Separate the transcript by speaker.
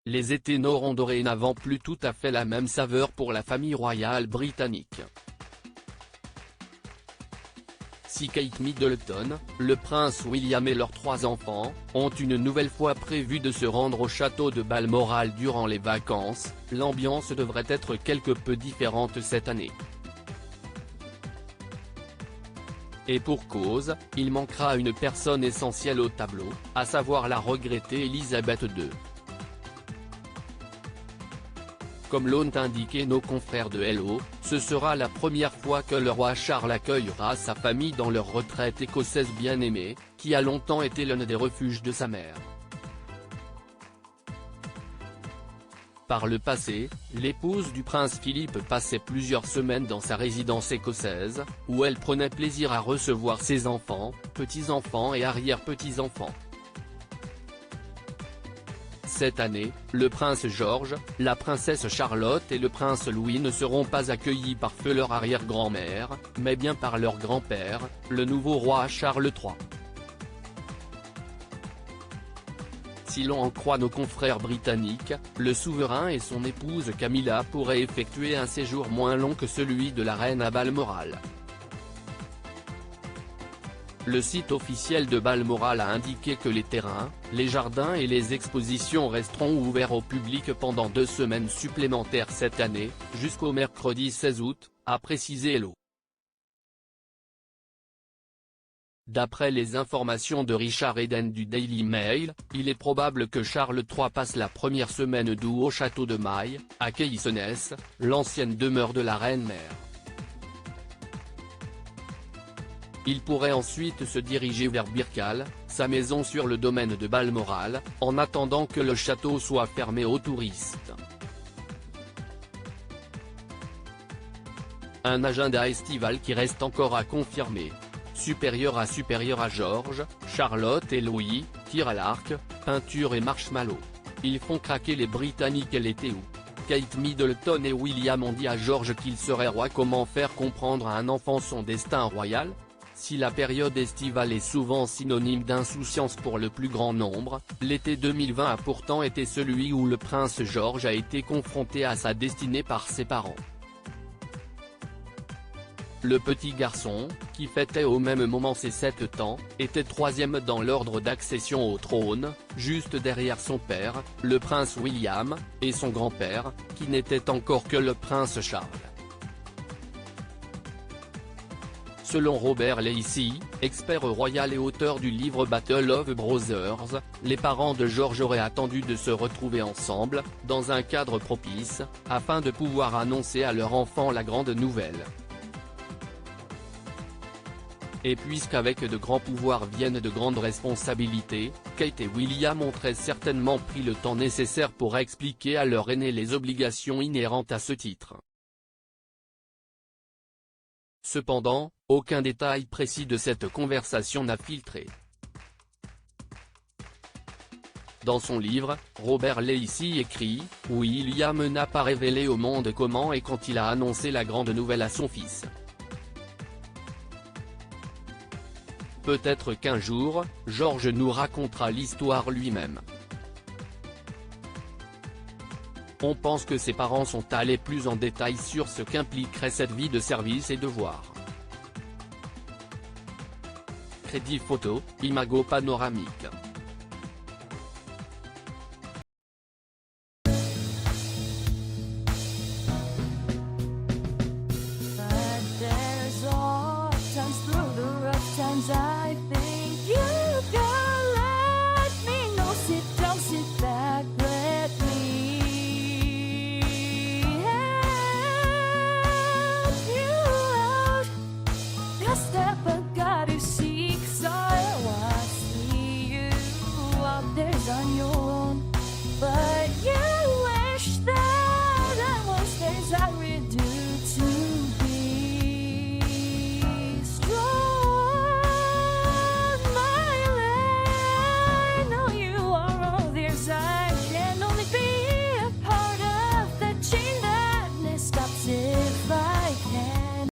Speaker 1: les étés n'auront dorénavant plus tout à fait la même saveur pour la famille royale britannique. Si Kate Middleton, le prince William et leurs 3 enfants, ont une nouvelle fois prévu de se rendre au château de Balmoral durant les vacances, l'ambiance devrait être quelque peu différente cette année. Et pour cause, il manquera une personne essentielle au tableau, à savoir la regrettée Elisabeth II. Comme l'ont indiqué nos confrères de Hello, ce sera la première fois que le roi Charles accueillera sa famille dans leur retraite écossaise bien-aimée, qui a longtemps été l'un des refuges de sa mère. Par le passé, l'épouse du prince Philippe passait plusieurs semaines dans sa résidence écossaise, où elle prenait plaisir à recevoir ses enfants, petits-enfants et arrière-petits-enfants. Cette année, le prince George, la princesse Charlotte et le prince Louis ne seront pas accueillis par feu leur arrière-grand-mère, mais bien par leur grand-père, le nouveau roi Charles III. Si l'on en croit nos confrères britanniques, le souverain et son épouse Camilla pourraient effectuer un séjour moins long que celui de la reine à Balmoral. Le site officiel de Balmoral a indiqué que les terrains, les jardins et les expositions resteront ouverts au public pendant 2 semaines supplémentaires cette année, jusqu'au mercredi 16 août, a précisé Hello. D'après les informations de Richard Eden du Daily Mail, il est probable que Charles III passe la première semaine d'août au château de Maille, à Caithness, l'ancienne demeure de la reine-mère. Il pourrait ensuite se diriger vers Birkhall, sa maison sur le domaine de Balmoral, en attendant que le château soit fermé aux touristes. Un agenda estival qui reste encore à confirmer. Supérieur à George, Charlotte et Louis, tir à l'arc, peinture et marshmallow. Ils font craquer les Britanniques l'été où Kate Middleton et William ont dit à George qu'il serait roi. Comment faire comprendre à un enfant son destin royal ? Si la période estivale est souvent synonyme d'insouciance pour le plus grand nombre, l'été 2020 a pourtant été celui où le prince George a été confronté à sa destinée par ses parents. Le petit garçon, qui fêtait au même moment ses 7 ans, était 3e dans l'ordre d'accession au trône, juste derrière son père, le prince William, et son grand-père, qui n'était encore que le prince Charles. Selon Robert Lacey, expert royal et auteur du livre Battle of Brothers, les parents de George auraient attendu de se retrouver ensemble, dans un cadre propice, afin de pouvoir annoncer à leur enfant la grande nouvelle. Et puisqu'avec de grands pouvoirs viennent de grandes responsabilités, Kate et William ont très certainement pris le temps nécessaire pour expliquer à leur aîné les obligations inhérentes à ce titre. Cependant, aucun détail précis de cette conversation n'a filtré. Dans son livre, Robert Lacey écrit « William n'a pas révélé au monde comment et quand il a annoncé la grande nouvelle à son fils. Peut-être qu'un jour, George nous racontera l'histoire lui-même. On pense que ses parents sont allés plus en détail sur ce qu'impliquerait cette vie de service et devoir. Crédit photo, Imago panoramique.
Speaker 2: Times I